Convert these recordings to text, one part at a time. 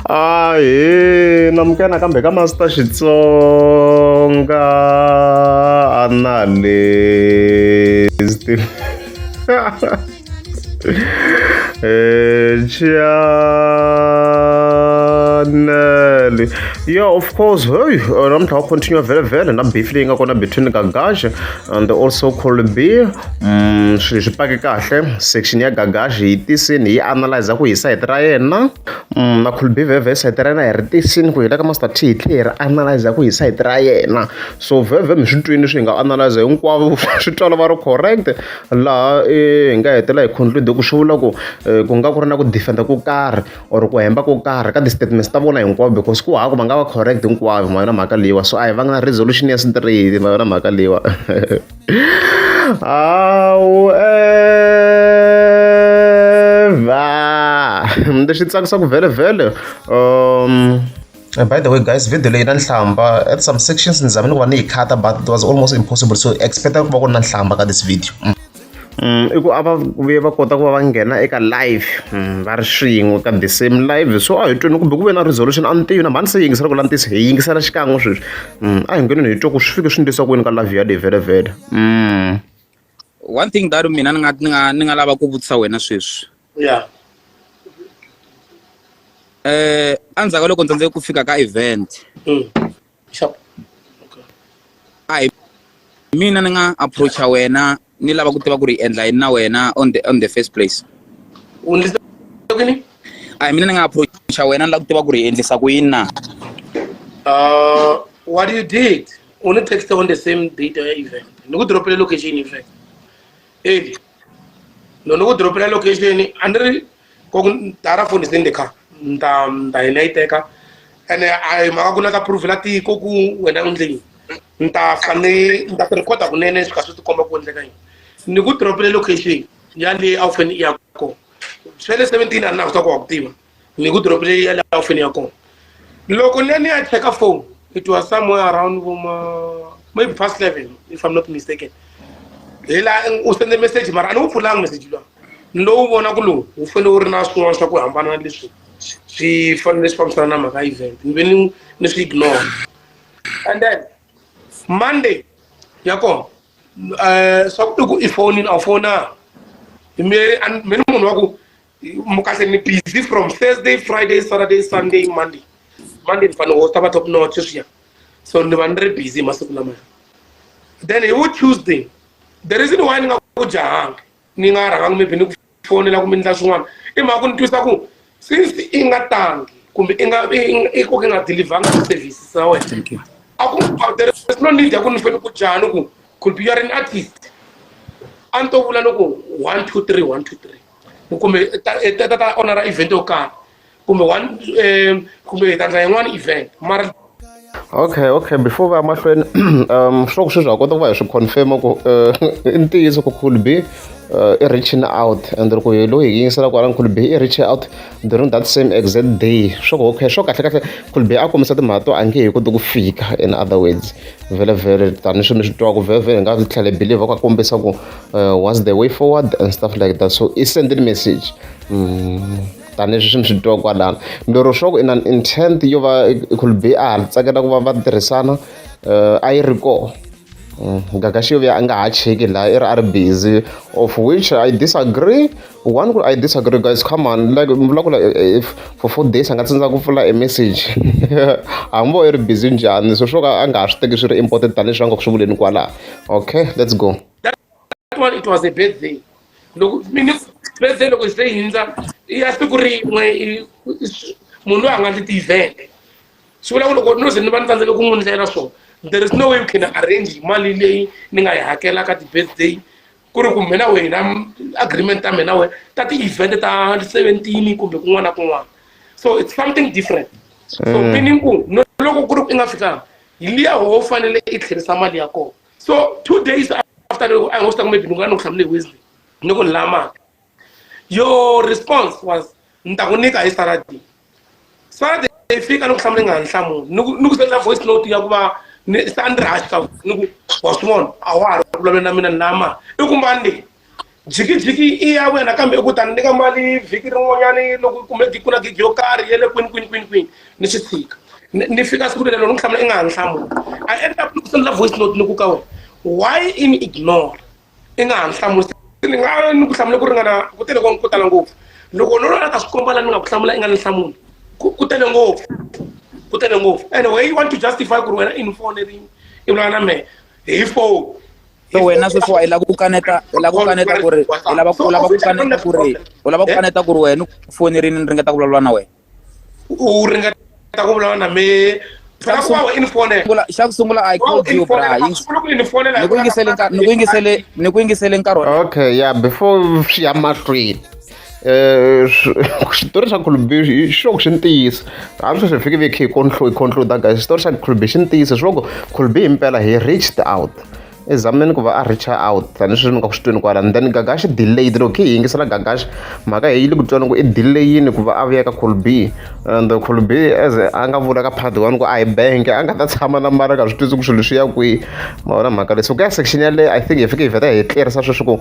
Ahee, namukela kambe ka Master Xitsonga analyst. Channel. Yeah, of course. Hey, I'm talking continue very na beef leyi nga kona between Gagash and also Colby. Swi pake kahle section ya Gagash hi tisini hi analyze ku hi side ra yena. Na Colby veve side ra yena hi ri tisini ku hi la ka Master T hi ri analyze ku hi side ra yena. So veve mi swi twini swi nga analyze hinkwavo swi twala va ri correct laha hi nga hetela hi conclude ku swi vula ku ku nga ku ri na ku defenda ku karhi or ku hemba ku karhi ka ti-statements ta vona hinkwavo because ku hava va nga va correct hinkwavo ma yona mhaka leyiwa so a hi vanga na resolution ya straight ma yona mhaka leyiwa lexi tsakisaka vhele by the way guys video leyi na nhlamba at some sections ni zamini ku va ni yi khata but it was almost impossible so expecta ku va ku ri na nhlamba ka this video I ku a va vuye va kota ku va va nghena eka live va ri swin'we ka the same live so a hi twini kumbe ku ve na resolution a ni tivi na mhani se yingisela ku lantisa hi yingisela xikan'we sweswi a hi ngheneni hi twa ku swi fike swi ndlisa ku yini ka live ya leyi vhele one thing that mina ni nga lava ku vutisa wena sweswi endzhaku ka loko ndzi ku fika ka event ai mina ni nga approacha wena ni lava ku tiva ku ri endla yini na wena on the first place ai mina ni nga approacha wena ni lava ku tiva ku ri endlisa ku yini na what you did only text on the same date event no ku drop location event no ku drop location andre ko tara phone is in the car nta inaiteka and I maka ku na ka proof la tiko ku wena undleni nta fane nta record kunene swi kahle tikomba ku endleka yini ni ku drop location ya le often ya ko swele 17 and now ku tiva ni ku drop ya le often ya ko loko nene ya check a phone it was somewhere around maybe past 11 if I'm not mistaken lela u send a message mara anu pfulanga message lo ndo vona ku lo u fane u ri na swin'wana swa ku hambana na leswi swi fanele swi fambisana na mhaka event ni swi ignore and then Monday yako so ku iphone a phone me munhu wa ku mukase ni busy from Thursday Friday Saturday Sunday Monday ni fane ho staba top notch swia so ni van ri busy masiku lama then you Tuesday the reason why ni nga ku jahanga ni nga rhanga maybe ni ku phone la ku mindla swin'wana i mhaka ku ni twisa ku since i nga tangi kumbe i ko nga deliver services sa wena there is no need ya ku ni fane ku jahana ku could be an artist anto vula loko 1 2 3 1 2 3 kumbe ta honor event o ka kumbe kumbe ta yin'wana event mara okay before va mahlweni swo ku swi swa kota ku va hi swi confirm ku i ntiyiso ku Colby i reaching out and loko hi lo hi yingisela kwala Colby i reach out during that same exact day swo okay swo kahle Colby a komisa timhaka to a nge hi koti ku fika in other words vele tani swi mi swi twa ku vele nga tlhela believe ka kombisa ku what's the way forward and stuff like that so i send the message tani swi mi swi twa kwalano lero swo ku in an intent yo va Colby a tsakela ku va tirhisana a yi ri ko Gagash yo a nga ha cheki la i ri busy of which I disagree I disagree guys come on like if for 4 days a nga tsandza ku pfula a message hambo i ri busy njhani so swo ka a nga ha swi teki swi ri important tani leswi a nga ku swi vuleni kwala okay let's go that one it was a birthday loko mini birthday loko se hindza ya siku rin'we munhu a nga ti event swi vula ku loko no ze ni va ni tsandzeka ku n'wi ndlela swona there is no way you can arrange mali leyi ni nga yi hakela ka ti-birthday ku ri kumbe na wena agreement ta mina wena ta ti-event ta 17 kumbe kun'wana na kun'wana so it's something different so meaning ku loko ku ri i nga fikanga hi liya ho fanele i tlherisa mali ya kona so 2 days after I was talking maybe ni nga no hlamule Wednesday ni ku lama your response was nta ku nyika hi Saturday fika no ku hlamule nga nhlamulo ni ku sendela voice note ya ku va Sandra hashtag nuku wasmon awara problem na mina nama ikumbandi jikijiki i ya wena kambe ku ta ni nyika mali vhiki rin'wanyani loko ku na gigi yo karhi ya le kwini ni swi tshika ni fika siku lero ni ku hlamula i nga ha ni hlamula I end up ni ku sendela voice note ni ku ka wena why in ignore i nga ha ni hlamula ni nga ni ku hlamula ku ringana ku tele ku tala ngopfu loko lona ta swi komba la ni nga ku hlamula i nga ni hlamula ku tele ngopfu anyway you want to justify ku ri wena i ni fonering i vulana na mehe hi phone. So wena sweswo i lava ku kaneta ku ri u lava ku kaneta ku ri wena u fonerini ni ringeta ku vulavula na wena u ringeta ku vulavula na mehe xa ku sungula I called you bra ni ku yingisele nkarhi wa okay yeah before swi ya mahlweni xitori xa Khulubini hi xona xi ntiyisa hambi sweswi hi fike ve khe hi conclude guys xitori xa Khulubini xi ntiyisa swi loko Khulubini himpela he reached out i zameni ku va a reach out tanihileswi ni nga ku swi twini kwala and then Gagash delayed loko khe hi yingisela Gagash mhaka hi yi le ku twana ku i delayini ku va a vuya ka Khulubini and Khulubini as a nga vula ka part 1 ku a hi bank a nga ta tshama na mara ka swi twisi ku swilo swi ya kwihi ma vona mhaka leyi so ka section yaleyo I think hi fike hi vheta hi tlerisa sweswi ku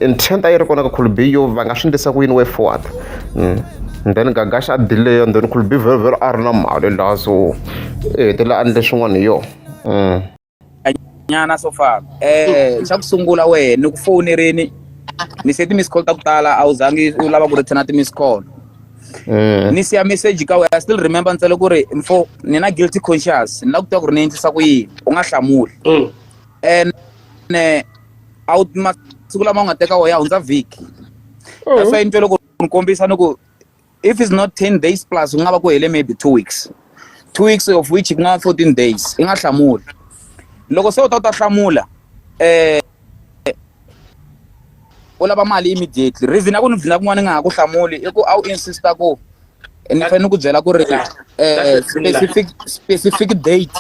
intent a yi ri kona ka Khulubini yo va nga swi endlisa ku yini way forward and then Gagash a delay and then Khulubini very a ri na mali laha so i hetelela a endle swin'wana hi yona nyana so far xa ku sungula wena ni ku fonerini ni se ti-miss call ta ku tala a wu zangi u lava ku return ti-miss call ni siya message ka wena I still remember ntsele ku ri mfo ni na guilty conscious ni la ku tiva ku ri ni endlisa ku yini u nga hlamuli and a wu masiku lama u nga teka ya hundza vhiki that's why ni twe loko ni kombisa ni ku if it's not 10 days plus ku nga va ku hele maybe 2 weeks of which ku nga 14 days i nga hlamuli loko se u ta hlamula u lava mali immediately reason ya ku ni dlina kun'wana ni nga ha ku hlamuli i ku a wu insista ku ni fanele ni ku byela ku ri specific date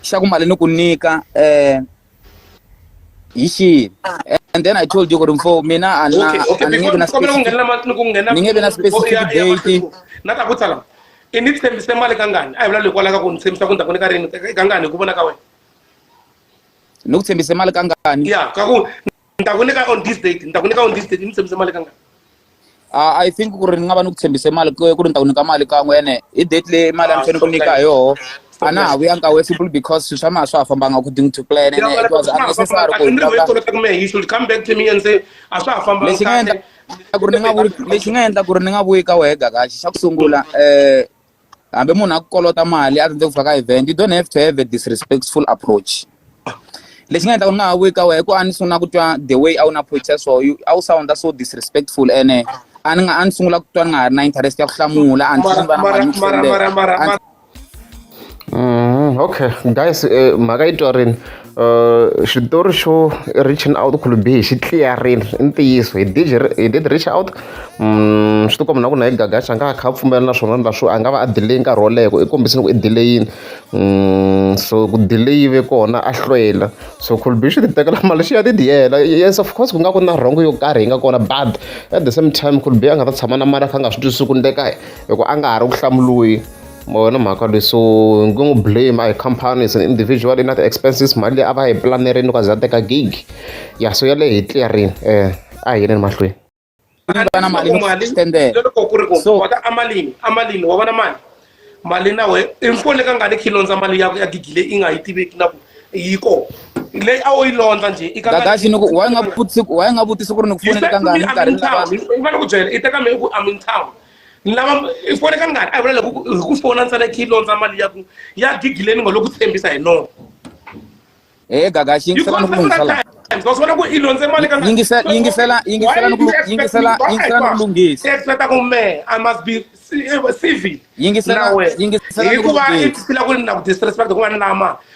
xa ku mali ni ku nyika hi xihi and then I told you ku ri mfo mina a ni nge vi na specific date na ta ku tsala i ni tshembise mali kangani a hi vula loko laka ku ni tshembisa ku ni ta ku nyika rini kangani hi ku vona ka wena ni ku tshembise mali kangani ya ka ku ni ta ku nyika on this date ni tshembise mali kangani I think ku ri ni nga va ni ku tshembise mali ku ri ni ta ku nyika mali kan'we ene hi date leyi mali a ni fanele ku nyika hi yoho a na ha vuyanga we simple because swilo swa mina a swa ha fambanga according to plan and it was unnecessary you should come back to me and say a swa ha fambanga lexi nga endla ku ri ni nga vuyi ka wehe Gagashi xa ku sungula hambi munhu a ku kolota mali a tsandzeki ku fika ka event you don't have to have a disrespectful approach lexi nga endla ku ni nga ha vuyi ka wehe ku a ni sungula ku twa the way a wu na approach so a wu sounda so disrespectful ene a ni sungula ku twa ni nga ha ri na interest ya ku hlamula okay guys mhaka yi twa rini xitori xo reaching out Khulubini xi clearini i ntiyiso hi did reach out swi ti komba na ku na hi Gagashi a nga kha a pfumela na swona leswo a nga va a delay nkarhi wo leha ku i kombisini ku i delayini so ku delay yi ve kona a hlwela so Khulubini xi ti tekela mali xi ya ti diyela yes of course ku nga ku na rhongo yo karhi yi nga kona but at the same time Khulubini a nga ta tshama na mali a kha a nga swi twisisi ku ndeka hikuva a nga ha ri ku hlamuriwi mona mhaka leyi so nge n'wi blame a hi company is an individual na ti-expenses mali leyi a va hi planerini loko a za a teka gig ya so yaleyo hi clearini a hi yeleni mahlweni loko ku ri ku wata amalini wa vona mali na we i mfone ka ngani khilondza mali ya gigi leyi i nga yi tiveki na ku yi ko leyi a wo yi londza njhe Gagashi ni ku wa nga vutisi ku ri ni ku fonela ka ngani nkarhi ni ku byela i teka me i ku I'm in town lava ifone kangani a vula loko hi ku fona ntsena khilondza mali ya gigi leyi ni nga lo ku tshembisa hi nona Gagashi yingisela ni ku lungisela ngosona ku ilondze mali kangani yingisela ni ku lunghisa expect ku me I must be civil yingisela ni ku hikuva i fila ku na ku disrespect ku va na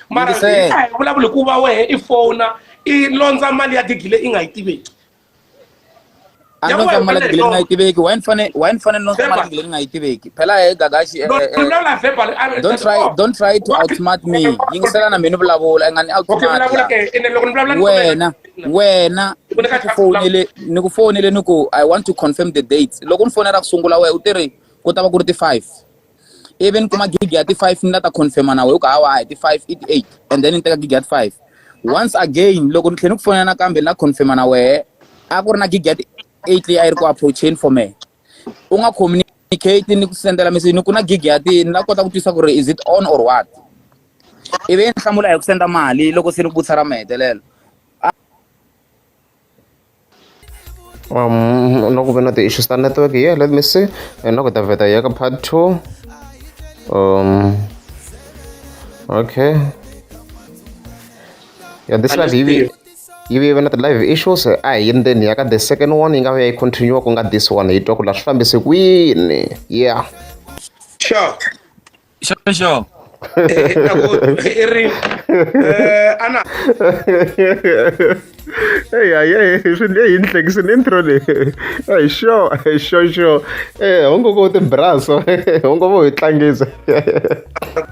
mara i vulavula ku va wehe i fona i londza mali ya gigi leyi i nga yi tiveki anonza mali ya gigi leyi nga yi tiveki why ni fane nonza mali ya gigi leyi nga yi tiveki phela Gagashi don't try to outsmart me yingisela na mina vulavula i nga ni outsmart wena ni ku fonele ni ku I want to confirm the date loko ni fonela ku sungula wehe u tirhi ku ta va ku ri ti-5 even kuma gigi ya ti-5 ni la ta confirma na wehe u ka hawa hi ti-5 i ti-8 and then ni teka gigi ya ti-5 once again loko ni tlhela ni ku fonela nakambe ni la confirma na wehe a ku ri na gig ya ti-8 leyi a yi ri ku approacheni for me u nga communicate ni ku sendela message ni ku na gig ya ti ni la kota ku twisa ku ri is it on or what ivi ni hlamula hi ku senda mali loko se ni vutisa ra mahetelelo no ku ve na ti-issues ta network here, let me see na ku ta vheta ya ka part 2 okay yeah, this live yivi na ti-live issues a hi yini then ya ka the second one yi nga ya yi continue ku nga this one hi twa ku la swi fambise kwini yeah sure sure Ana hey swi le hi nhlekisi ni intro leyi hey sure hongo ko tibraso hongo vo hi tlangisa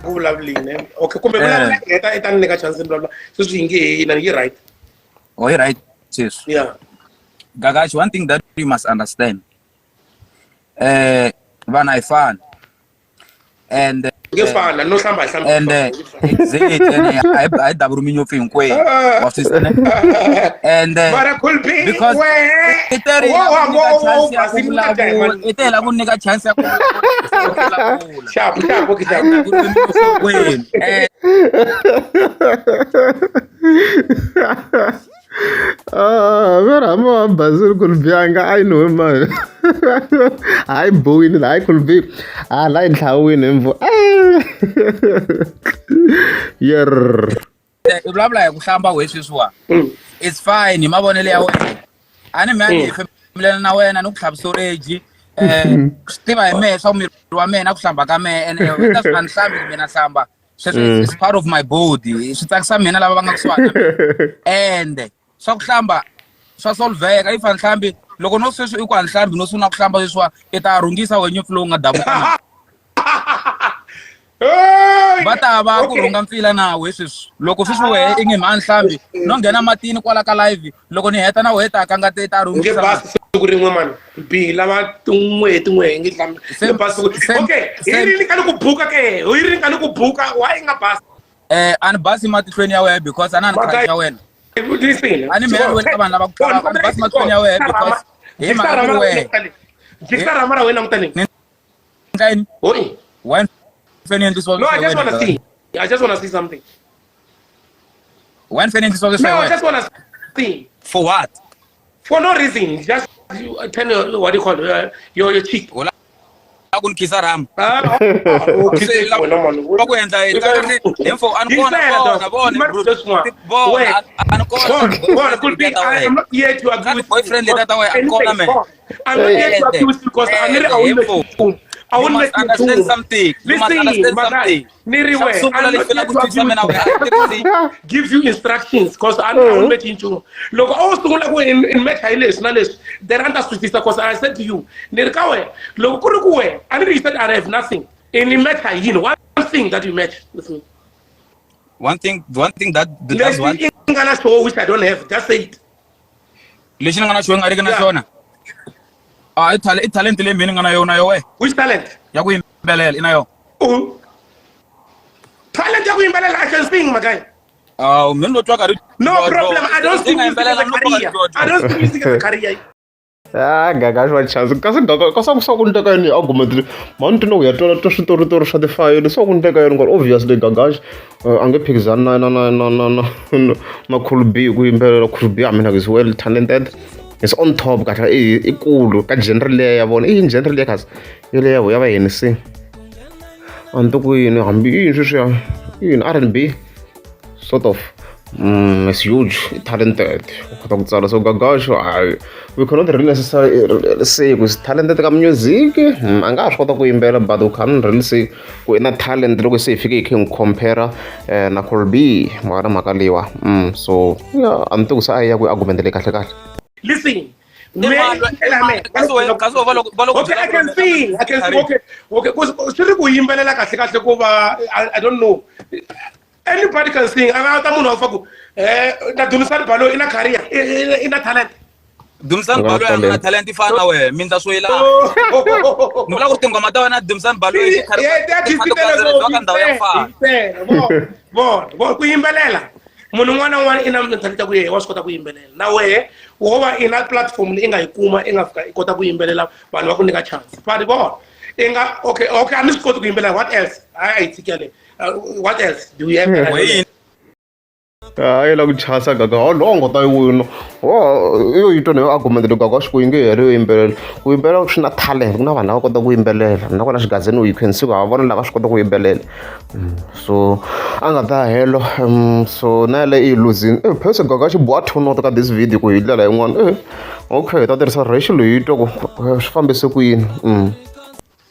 ku vulavulini okay kumbe vulavula eta ni nyika chance ni vulavula sweswi hi nge ina yi right oh you right sis yeah Gagash, one thing that you must understand vana hi fana and ngefana no hlamba hlamba and exact and I double minyo finkwe of this and mara kulpi because itela ku nika chance ya ku sharp okay vera mo bazir kulbianga I know man I boyini I kulbi la inhlawini mvu yer bla bla ya ku hlamba weswiswa it's fine mavonele ya wena ani mani family na wena no ku hlamba storage stiva hi mehe swa miri wa mina ku hlamba ka mehe and ta swi hlambi mina hlamba sweswo is part of my body swi tsakisa mina lava va nga kusuhana and swa ku hlamba swa solveka if anhlambi loko no sweswi i ku anhlambi no sungula ku hlamba leswiwa i ta rhungisa wenye flow nga damuka va ta va ku rhunga mpfila nawe sweswi loko sweswi wehe i nge mhanhlambi no nghena matini kwala ka live loko ni heta na wena ka nga ta rhungisa ku rin'we mani bi lava tin'we nge hlambi okay hi rini ka ni ku buka ke hi rini ka ni ku buka wa i nga basi ani basi matihlweni ya wena because ana ni khaya wena ani mehe wena vanhu lava ku tlanga ani basi matihlweni ya wena because hi mhaka ku wena jikara mara wena ngutani nkaini oi wena feni ndiswa no I just want to see something when feni ndiswa no I just want to see for what for no reason just tell what do you call your cheek wala akun kisa ram okay no man ba ku endla info ankona bona could be I am not here to agree with boyfriend that way ankona man I'm not here to agree with you because I won't let you understand something. You must understand something. I'm not here to give you instructions because I won't let you. Look, also in match highlights, they're under because I said to you, Nirkawe, look, I know you said I have nothing. In match high, you know, one thing that you match with me. One thing that that's one thing gonna show which I don't have. Just say it. Listen, I'm gonna show you. Talent le meaning na yo we. Which talent? Ya ku imbelela inayo. Talent ya ku imbelela I can sing my guy. Mendo twa ka no problem I don't sing music as a career. I don't sing music as a career. Gagash wa chance kasi so ku nteka ni argument mount no ya tola to switori swa ti-file so ku nteka yini ngor obviously Gagash ange phikizana na Cool B ku imbelela Cool B I mean is well talented. It's on top kata ikulu ka genre leya ya vona in genre leya kasi ile ya va yini se antuku yini hambi yini sweswi yini R&B sort of it's huge talented kota ku tsala so Gagash we cannot really say ku talented ka music anga swi kota ku yimbela but we can't really say ku ina talent loko se ifike hi compare na Cool B mara mhaka leyiwa so yeah antuku sa ya ku argument le kahle kahle. Listen, okay, I can sing. Okay. I don't know. Anybody can sing. In a career, in a talent. Dumsan Balo yana talent fana we minta soila. Nula ko tinga mata wana Dumsan Balo e career. Bon, ku imbelela. munhu un'wana na un'wana i na mentality ku yehe wa swi kota ku yimbelela na wehe wo va i na platform leyi i nga yi kuma i nga fika i kota ku yimbelela vanhu va ku nyika chance but vona i nga okay a ni swi koti ku yimbelela what else a yi tshikele what else do you have hayi la ku chasa gaga holongo ta wino iyo yitwa nayo argument lo gaga swi ku yinge heri yo yimbelela ku yimbelela swi na talent ku na vanhu lava kota ku yimbelela nakona xigazeni you can see ku vona lava swi kota ku yimbelela so a nga ta helo so na yale i losing phese gaga xi boha thonota ka this video ku hi ndlela yin'wana okay ta tirhisa ratio leyi yi twa ku swi fambise ku yini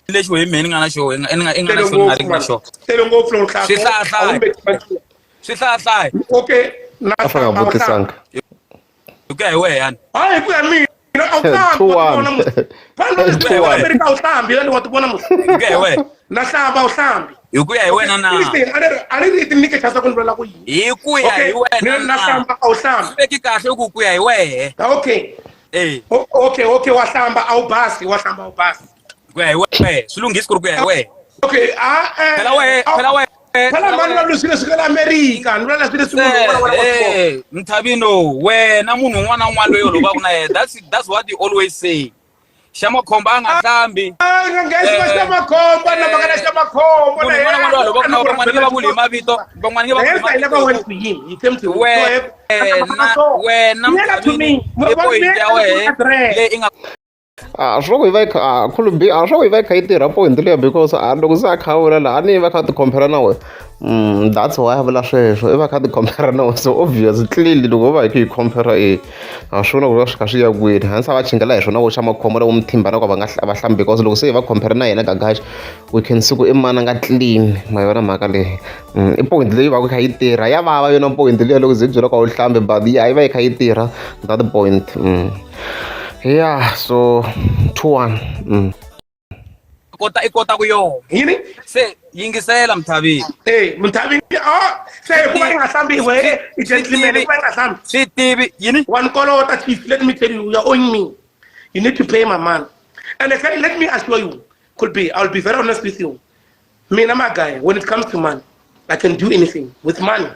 lexi wehe mehe ni nga na xo i nga na xo ni nga ri na xo tele ngopfu lo hlaya swihlahlayi okay a fa nga vutisanga hi ku ya hi wehe yani hayi ku ya mina a wu hlambi Amerika a wu hlambi yani wa ti vona hi ku ya hi wehe na hlamba a wu hlambi hi ku ya hi wena na a ni ri ti nyike chance ku ni vulela ku yini hi ku ya hi wena na hlamba a wu hlambi veki kahle ku ya hi wehe okay okay wa hlamba a wu basi wa hlamba a wu basi ku ya hi wehe swi lunghisi ku ri ku ya hi wehe okay phela wehe phela mani va lusile swi ka Amerika ni vula leswi leswi Mthabino wena munhu un'wana na un'wana loyi u lovaka na yena that's what you always say xa makhombo a nga hlambi xa makhombo na mhaka na xa makhombo munhu un'wana na un'wana loyi u lovaka na van'wana nge va vuli hi mavito van'wana nge va vuli hi mavito wena Mthabini i point ya wehe leyi i nga swo ku yi va khulubi swo ku yi va yi kha yi tirha point leyo because loko se a kha a vula laha a ni yi va kha ti compare na wena that's why a vula sweswo i va kha ti compare na wena so obvious clearly loko va hi kha yi compare a swi vona ku va swi kha swi ya kwini hansi a va chingela hi swona vo xa makhombo loko muthimba na ku va hlambi because loko se hi va compare na yena gagaxi we can see ku i mani a nga clean ma yona mhaka leyi i point leyi va ku kha yi tirha ya vava yona point leyi loko ze hi byela ku a wu hlambi but yi va yi kha yi tirha that point yeah so 2-1 i kota ku yo yini se yingisela Mthabini Mthabini se ku va nga hlambi we i gentleman ku va nga hlambi swi tivi yini one kolota chief let me tell you you're owing me you need to pay my man and let me assure you could be I'll be very honest with you me na my guy when it comes to money I can do anything with money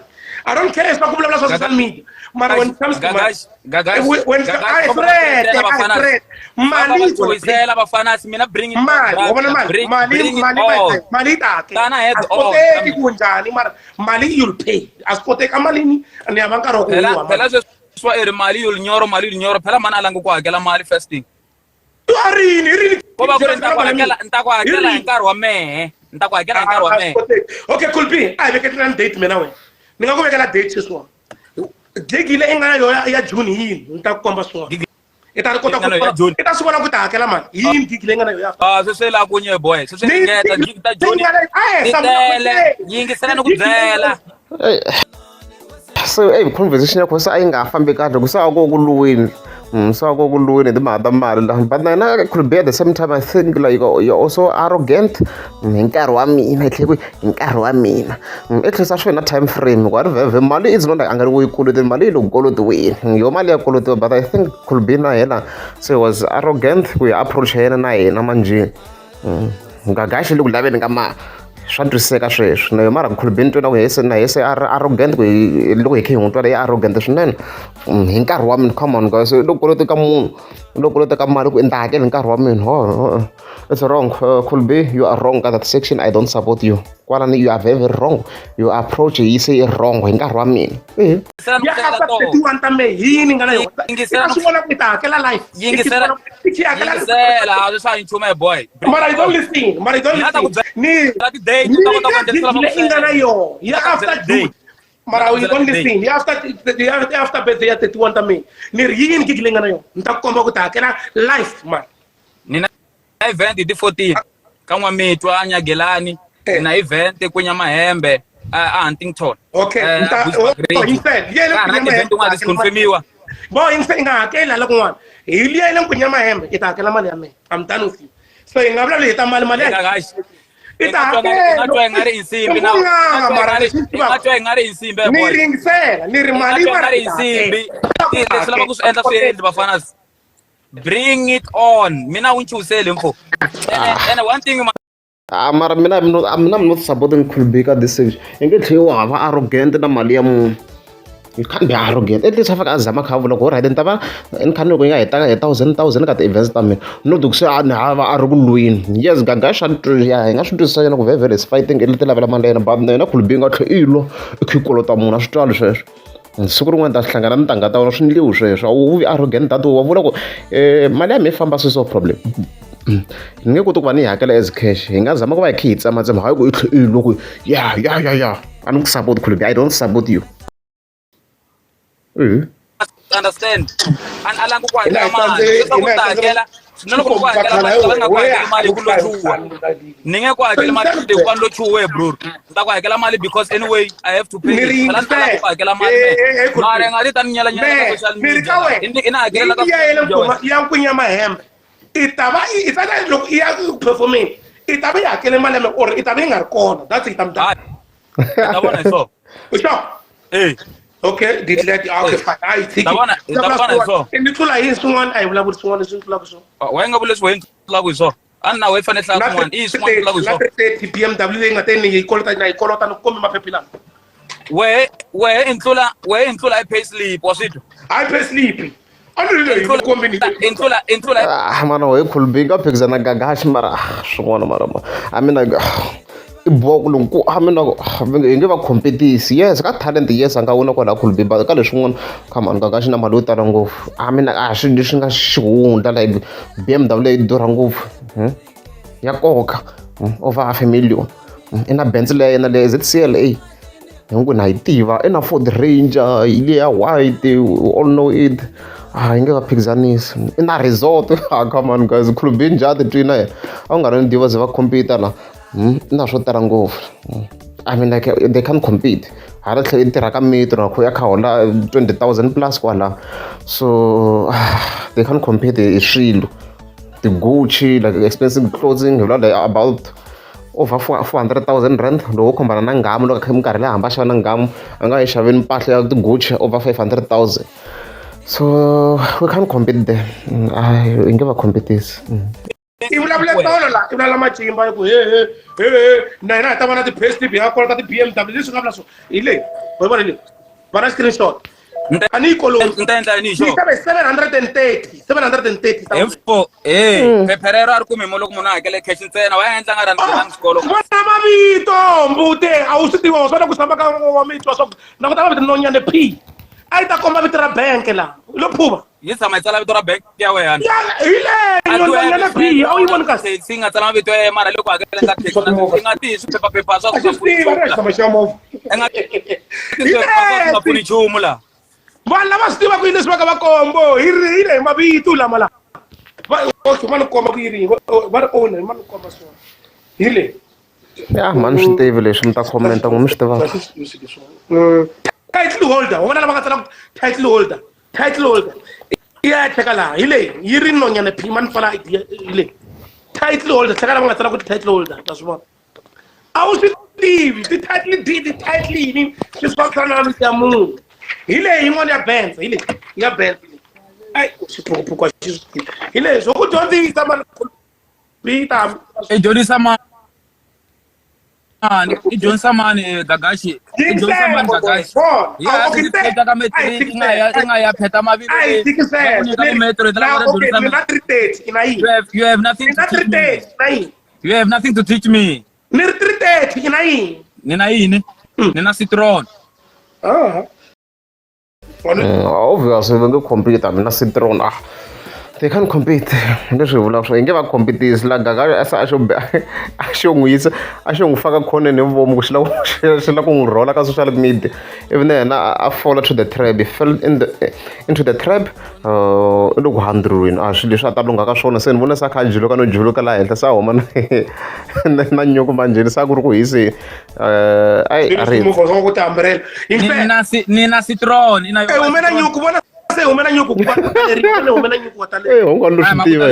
I don't care if I go on social media but when it comes to money when I spread money kuizela bafanasi mina bring it mali asipoteki kunjani mara mali you'll pay asipoteka malini ni ava nkarhi wa ku huwa phela sweswa eri mali yulinyoro phela mani a langi ku hakela mali first thing tu a rini ko va ku ri nta ku hakela hi nkarhi wa mehe nta ku hakela hi nkarhi wa mehe okay cool be a veketela date mina wena ni nga ku vekela date sweswiwa gigi leyi nga na yona ya June yini ni ta ku komba swona i ta kota ku i ta swi vona ku ta hakela mali yini gigi leyi nga na yona sweswi la ku nye boy sweswi ni ngeta gigi ta June yingisela ni ku byela so conversation yakho se a yi nga fambi kahle ku se a ko ku luwini so ko ku luwini hi timhaka ta mali but na could be at the same time I think like you're also arrogant hi nkarhi wa mina hi nkarhi wa mina i tlhisa swi na time frame ku a ri vhevhe mali is not like a nga ri wo yi kolotini mali yi lo kolotiwini yo mali ya kolotiwa but I think could be na yena so he was arrogant ku hi approach yena na yena manjini ngagaxi le ku laveni ka ma swa twisiseka sweswo na yo mara khulubini twa na yese arrogant ku loko hi kha hi n'wi twa leyi arrogant swinene hi nkarhi wa mina come on guys loko koloti ka munhu loko koloti ka mali ku i ta hakela hi nkarhi wa mina it's wrong Khulubi you are wrong at that section I don't support you kwalani you are very wrong your approach yi se i wrong hi nkarhi wa mina ya after 31 ta May yini nga na yona ika swi vona ku ta hakela life yingisela a swi swa nchumu my boy mara I don't listen ni inga na yo ya after June mara we don't listen ya after birthday ya 31 ta May ni yini gigi lenga na yo nta komba ku ta hakela life man nina event di 14 kan'wa mitwa anyagelani na event kwenya mahembe Huntington okay instead event unga disconfirmiwa bo instead nga hakela la kun'wana hi liyela kwenya mahembe ita hakela mali ya mina I'm done with you so ingavula le ta mali ita hakela ngatwa ngari insimbi na ngatwa ngari insimbi ni ringisela ni ri mali ngari insimbi leswi lava ku swi endla swi endli bafanasi bring it on mina unchusele mfo and one thing mara mina I'm not supporting Khulubi ka this stage i nge tlheli wa va arrogant na mali ya munhu You can't be arrogant. At least have a zama kha vula ko right and tava in khanno ko nga heta 1000 ka ti events ta mina. No duk se a hava arugulwini. Yes gagasha ya nga swi twisisa yena ku very is fighting ile ti lavela mali ya yena but na khulubi nga tlhelo khikolota munhu swi twala sweswo. Siku rin'wana ta hlangana ni tanga ta wona swi ndliwi sweswo u vi arrogant that wa vula ku mali ya mi famba so problem. Ni nge koti ku va ni hakela as cash hi nga zama ku va hi kha hi tsamatsama hayi ku i tlhelo ku ya a ni ku support khulubi I don't support you. Understand and alangu ku hakela mali leswaku ta hakela na loko ku hakela mali va nga ku hakela mali ku lochuwa ni nge ku hakela mali ku ku lochuwa bro ta ku hakela mali because anyway I have to pay ala ku hakela mali mara ngari tan nyala nyala social media ina hakela ka ya kunya mahembe itaba loko ya performing itaba ya hakela mali or itaba nga ri kona that's it I'm done ta bona so okay declare okay fine I think so in the tula is someone I will have someone is like so wa nga bulesi wa like so anna we fanele la someone is someone like so BMW ngateni ikolota no komi mapepila we intula I pay sleep wasito I pay sleep mana we khulubi nga phikizana gagashi mara swin'wana mara I mean i boku loko I mean hi nge va competisi yes ka talent yes anga wona kwala khulubi ba ka leswin'wana come on gagashi na mali yo tala ngopfu I mean swi leswi nga xihundla like BMW yi durha ngopfu ya koka over $500,000 ina Benz leya yena le ZCLA hingu na yi tiva ina Ford Ranger ile ya white we all know it hi nge va phikizanisi ina resort come on guys khulubi njhati twina yena a wu nga ri ni diva ze va compete la na swo tala ngopfu I mean like they can't compete hala tlhela i tirha ka metro ku ya kha hola 20,000 plus kwala so they can't compete hi swilo the Gucci like expensive clothing like about over 400,000 rand loko khombana na ngamu loko kha minkarhi leyi hamba xava na ngamu a nga yi xaveni mpahla ya ti-Gucci over 500,000 so we can't compete there hi nge va competisi ivulavula tolo la ivulavula macimba ku na hina hi ta va na ti-pastip ya kolota ti-BMW leswi nga vula so hi leyi hi vona leyi va na screenshot a ni yi koloti nta endla yini xo 730 info phephera ro ari kumi mo loko munhu a hakele cash ntsena wa endla nga rani xikolo vona mavito mbute a wu swi tiva wa swi ku samba ka wa mitwa swa na ku ta va vito nonyane P a yi ta komba vito ra bank la lo phuva yi tshama yi tsala vito ra bank ya wena hi leyo nonyane P a wu yi voni kahle si nga tsala mavito ya mara loko hakela nga tax na i nga tihi swiphephaphepha swa swi tiva ra xama xa movha i nga nga pfuni nchumu la vanhu lava swi tivaka yini leswi va ka va kombo hi leyi mavito lama la okay va ni komba ku yini va ri owner ma ni komba swona hi leyi ya mani swi tivi leswi mi ta commenta n'wi mi swi tivaka title holder wa vona lava nga tsala title holder ya cheka laha hi leyi yi ri nonyana P mani pfala hi leyi title holder cheka lava nga tsala ku title holder ta swi vona a wu swi tivi ti-title yini swi fambisana na miti ya munhu hi leyi yin'wana ya Benz hi leyi ya Benz ai xiphukuphuku hi leyi swo ku dyondzisa mani vita i dyondzisa mani i dyondzisa mani gagashi i dyondzisa mani gagashi ya i pheta ka metri i nga ya pheta mavito metro you have nothing to teach me you have nothing to teach me ni ri 330 ina yini nina yini nina Citroen obviously they don't compete I mean na Citroen they can't compete leswi hi vulaka swo hi nge va competisi la gaga a xo n'wi yisa a xo n'wi faka khoneni hi vomu ku xi la ku n'wi rhola ka social media even yena a fall to the trap he fell into the trap i le ku handlulweni a swilo leswi a ta lunga ka swona se ni vona se a kha a juluka no juluka laha henhla se a huma na nyuku manjheni se a ku ri ku hiseni nina Citroen ina humena nyuku vona se humena nyuku ku va humena nyuku wa tale u nga lo swi tiva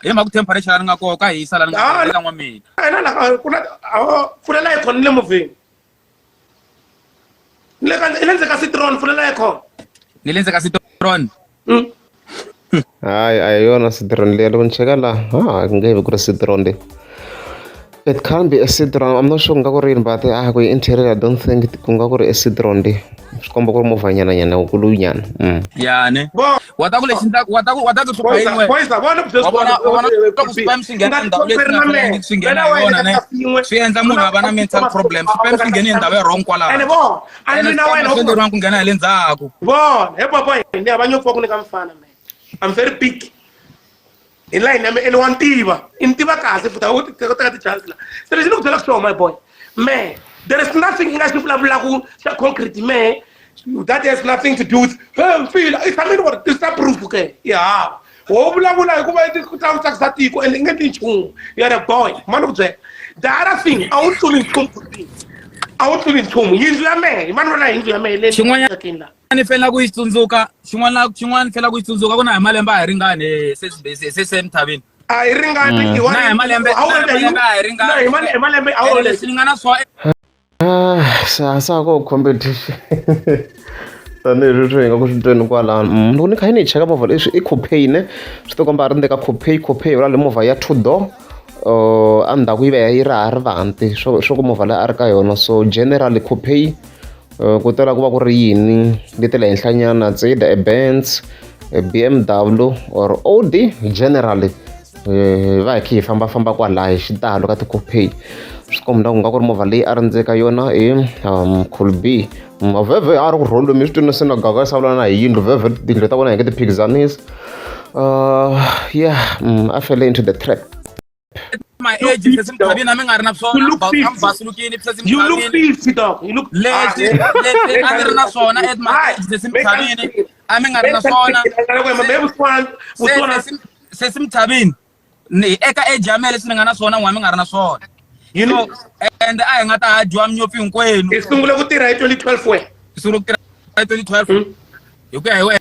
hi mhaka temperature la nga koho ka hisa la nga eka n'wa mina na kuna fulela hi khona le movheni le ndzeni ka Citroen fulela hi khona ni le ndzeni ka Citroen hayi a hi yona Citroen leyi loko ni cheka laha nge vi ku ri Citroen leyi It can't be a citron. I'm not sure nga ku ri yini but ku interior I don't think ku nga ku ri a citron di. Swi komba ku ri movha nyana wukulu nyana. yani Bo wata ku lexi wata ku hlupha yini wena boys vona wa vona loko swipam swi nghena endhawu leyi swi nga fanelangiki swi nghena hi yona ne swi endla munhu a va na mental problem swipam swi nghene hi ndhawu ya wrong kwalaho ene bo ene na wena swi endleriwangi ku nghena hi le ndzhaku bona he boy ni abanyopfa ku nika mfana man I'm very big in line na me ene wa ntiva intiva kahle futa u teka ti chance la se leswi ni ku byela ku my boy man there is nothing nga xi vulavulaku xa concrete man that has nothing to do with feel I mean what is that proof okay yeah wo vulavula hikuva ku tsakisa tiko and nge ti nchumu you're a boy mani ku byela the other thing a wu tluli nchumu a wu tluli nchumu yindlu ya mehe mani vona yindlu ya mehe leyi ni fela ku yi tsundzuka xin'wana fela ku yi tsundzuka ku na hi malembe a hi ringani se emthaveni a hi ringani na hi malembe a hi ringani hi malembe a wu leswi ni nga na swona sa ko competition tanihileswi hi nga ku swi tweni kwalano loko ni kha ni cheka movha leswi i coupe ne swi to komba a ri ndeka coupe vula le movha ya two door endzhaku yi va yi ri ha ri vanti swo ku movha leyi a ri ka yona so generally coupe ku tala ku va ku ri yini leti le henhlanyana tsida Benz BMW or Audi generally va hi kha hi fambafamba kwalaha hi xitalo ka ti-coupe swi komba ku nga ku ri movha leyi a ri ndzeka yona i Colby mavhevhe a ri ku rholomi swi twini se na gaga sa vula na hi yindlu vhevhe tindlu ta vona hi nge ti-phikizanisi a fele into the trap my age phela emthaveni ami nga ri na swona ambasulukini phela you look 50 dog you look leti a ni ri na swona at my age sesimthaveni ami nga ri na swona sesimthaveni eka age ya mehe leswi ni nga na swona n'wami nga ri na swona so and a hi nga ta dyiwa minyopfi hinkwenu hi sungule ku tirha hi 2012 we hi sungule ku tirha hi 2012 hi ku ya hi wena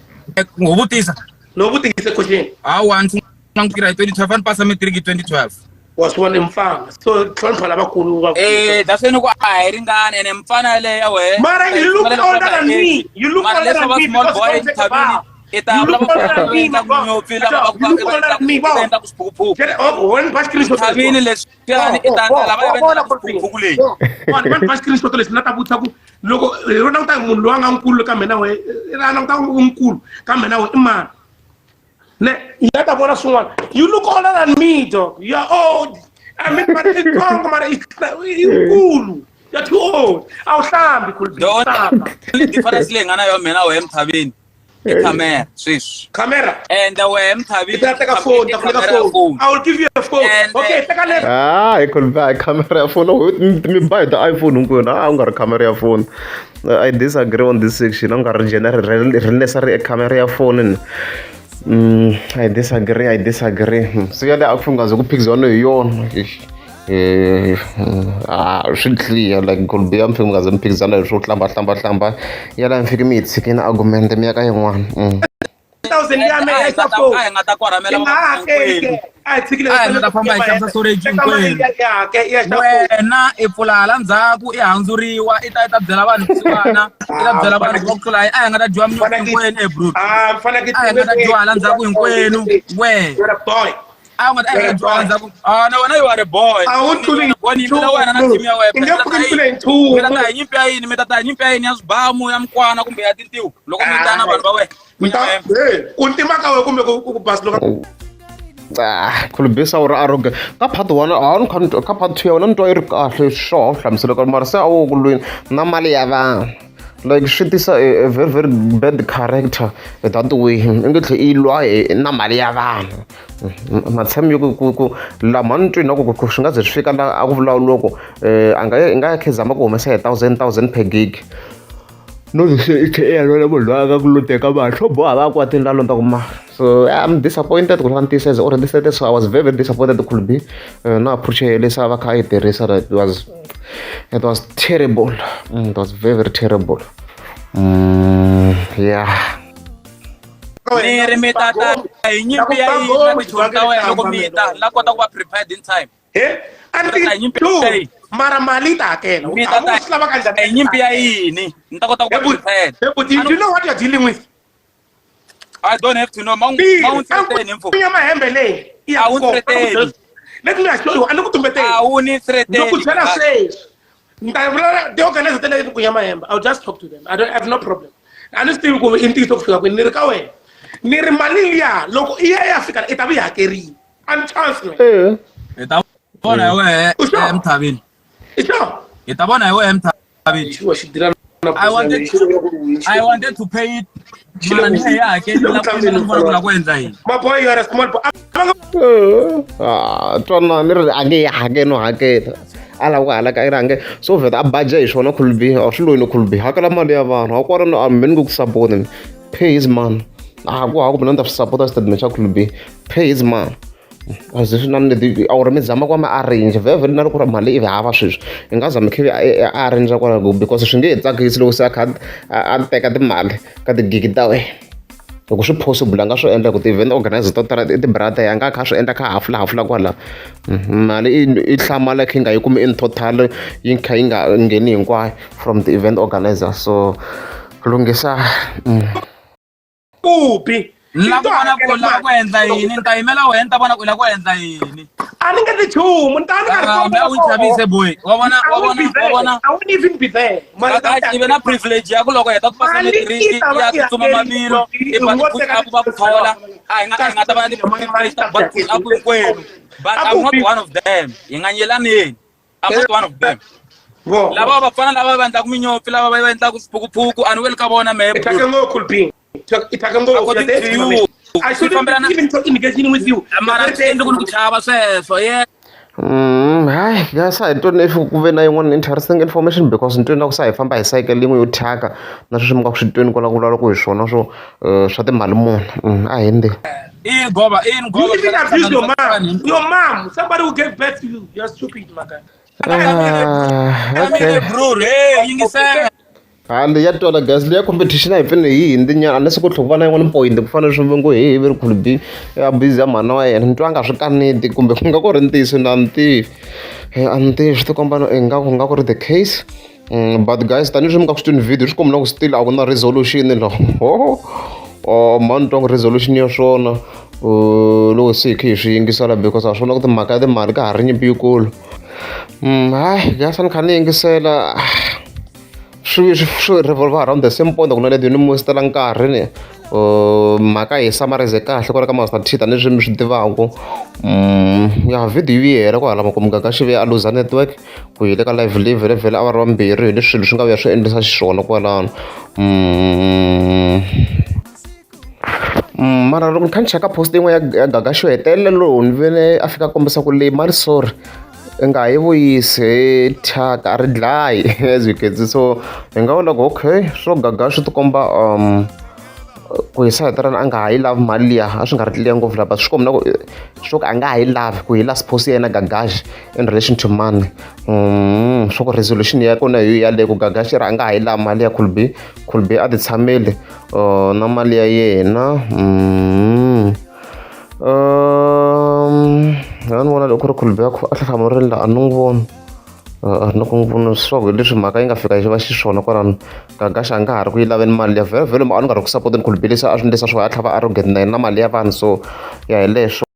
ngo vutisa no vutise question hawa ni sungula ku tirha hi 2012 a ni pasa matric hi 2012 waswona mfana so hlonipha lavakulu that's when ku a hi ringani ene mfana leya wena mara you look older than me you look older than me small boy emthaveni leswi na ta vutisa ku loko hi ro languta munhu loyi a nga nkulu kambe na we ra languta u nkulu kambe na we i mani ne ya ta vona swin'wana you look older than me dog you are old I mean but it's wrong mara i nkulu you're too old a wu hlambi khulbi difference leyi nga na yo mina we emthaveni camera sweswi camera and we emthaveni teka phone I will give you a phone okay teka left hi Colby camera ya phone mi buy the iPhone hinkwenu u nga ri camera ya phone I disagree on this section a nga ri general ri necessary camera ya phone I disagree so yale a ku fungaze ku phikizana hi yona swi clear like Colby ya mfiki ngaze mphikizana leswo hlamba yala mfiki mi tshikini argument mi ya ka yin'wana 1000 ya me ya phone a hi nga ta kwaramela hinkwenu a hi nga ta famba hi xavisa storage hinkwenu wena i pfula hala ndzhaku i handzuriwa i ta byela vanhu kusuhana i ta byela vanhu va ku tlula a hi nga ta dyiwa minyopfi hinkwenu ebro a hi nga ta dyiwa hala ndzhaku hinkwenu we I want to join the no when you are a boy I want to be when you know when na team ya wewe meta nyimpi ya ini meta nyimpi ya ini ya sbamu ya mkwana kumbe ya tintiu loko mitana vanhu va we kuntima ka we kumbe ku pass loko Colby sa uri aroge ka part 1 a on ka part 2 ya wona ntwa iri kahle sho hlamusela ka mara se a wo kulweni na mali ya vanhu like shit is a very bad character that way ngetle ilwa na mali ya vanhu matshami ku la mantu na ku swi nga ze swi fika la a ku vulavula loko nga ya khezama ku humesa hi 1000 per gig no i tlhela lo munhu aka ku loteka vanhu boha va kwatini la lonta ku ma so I'm disappointed ku lanti says already said so I was very disappointed could be no appreciate lesa va kha i tirhisa it was terrible it was very terrible yeah ni ri mita ta hi nyimpi ya yini na tichonta wena loko mita la kota ku va prepared in time anti mara mali ta hakela a swi lava kanjhani hi nyimpi ya yini ni ta kota ku va prepared but you know what you're dealing with I don't have to know mount info ya mahembe leyi I won't pretend let me assure you a ni ku tumbeteli a wu ni threaten loko byela sweswi ni ta vulavula ti-organizer ta le ku ya mahemba I'll just talk to them I don't have no problem a ni swi tivi ku i ntiyiso ku fika kwini ni ri ka wena ni ri mali liya loko i ya fika i ta va yi hakerile unchance me hi ta vona hi wehe emthaveni i sure hi ta vona hi wehe emthaveni Chiwa xi dira I wanted to pay it mara ni ya hakeli la ku vona ku endla yini my boy you are a small boy twanani ri a nge hake no hakela a lava ku halaka i ri a nge so vheta a baja hi swona khulubi a swi loyi no khulubi hakela mali ya vanhu a ku ri no me ni ku support pay his man a ku haku mina ni ta swi support statement xa khulubi pay his man a ze swi nani leti a ri mi zama kwa mi arrange vhevhele na loko ri mali i hava sweswi hi nga zama khe a arrange kwalaho because swi nge hi tsakisi loko se a kha a teka timali ka tigigi ta wena loko swi possible a nga swi endla ku ti-event organizer to tala i ti-brother a nga kha swi endla kha hafulahafula kwala mali i hlamala kha yi nga yi kumi in total yi kha yi nga ngheni hinkwayo from the event organizer so lunghisa kubi la ku vona ku la ku endla yini ni ta yimela wena ni ta vona ku la ku endla yini a ni nge ti chumu ni ta ni a wu chavise boy wa vona I won't even be there i ve na privilege ya ku loko hi ta ku pasa metiriki ya tsutsuma mavilo i patu va ku thola a hi nga ta va na ti-privilege ta ku push up hinkwenu but I'm not one of them hi nga nyelaneni I'm not one of them lava vafana lava va endlaku minyopi lava va endlaku swiphukuphuku a ni weli ka vona mehe I shouldn't even engaging with you. mara swi endli ku ni ku chava sweswo ye hayi guys a hi twini if ku ve na yin'wana interesting information because ni twini na ku sa hi famba hi cycle yin'we yo thyaka na sweswi mi nga ku swi tweni kwala ku vulavulaka hi swona swo swa timali muni a hi ndi in goba You even abuse your mom. Somebody who gave birth to you. You're stupid, my guy. okay bro hey yingisela hali ya twala gas leya competition a hi pfini hi hindi nyana a ni se ku tlhova na yin'wana point ku fana swi ngo hi ve ri khulubi ya busy ya mhana wa yena ni twa nga swi kaneti kumbe ku nga ku ri ntiyiso na ni tivi a ni tivi swi ti komba nga ku ri the case but guys tanihi swi mi nga ku swi twini video swi kombela ku still a ku na resolution lo mani twa ngi resolution ya swona loko se hi khe hi swi yingisela because a swona ku timhaka ya timali ka ha ri nyimpi yikulu hayi guys a ni kha ni yingisela swi revolve around the same point ku na leti ni mositela nkarhi ni mhaka hi summarize kahle kwala ka master t tanihi swi mi swi tivaku ya video yi hela ku hala makomuka ka xive a luza network ku hi le ka live live vhele a va ri vambirhi hi leswi swilo swi nga vuya swi endlisa xiswona kwalano mara loko ni kha ni cheka post yin'we ya gaga xo hetelela lowu ni vele a fika kombisa ku leyi mali sorry nga yi vuyisi thyaka a ri dlayi as you can see so hi nga vula ku okay swo gaga swi ti komba ku hi sahetelana a nga ha yi lavi mali liya a swi nga ri tliya ngopfu laha but swi kombela ku swo ka a nga ha yi lavi ku hi la suppose yena gagashi in relation to money swo ku resolution ya kona hi yaleyo ku gagashi ri a nga ha yi lavi mali ya khulubi a ti tshameli na mali ya yena a ni vona loko ri khulubi a tlhatlhamurile la a ni n'wi vona a ri na ku n'wi vona swa ku hi leswi mhaka yi nga fika yi va xiswona kwalano gagashi a nga ha ri ku yi laveni mali ya vhele a ni nga ri ku sapoteni khulubi leswi a swi endlisa swo a tlhava arrogant na yena na mali ya vanhu so ya hi leswo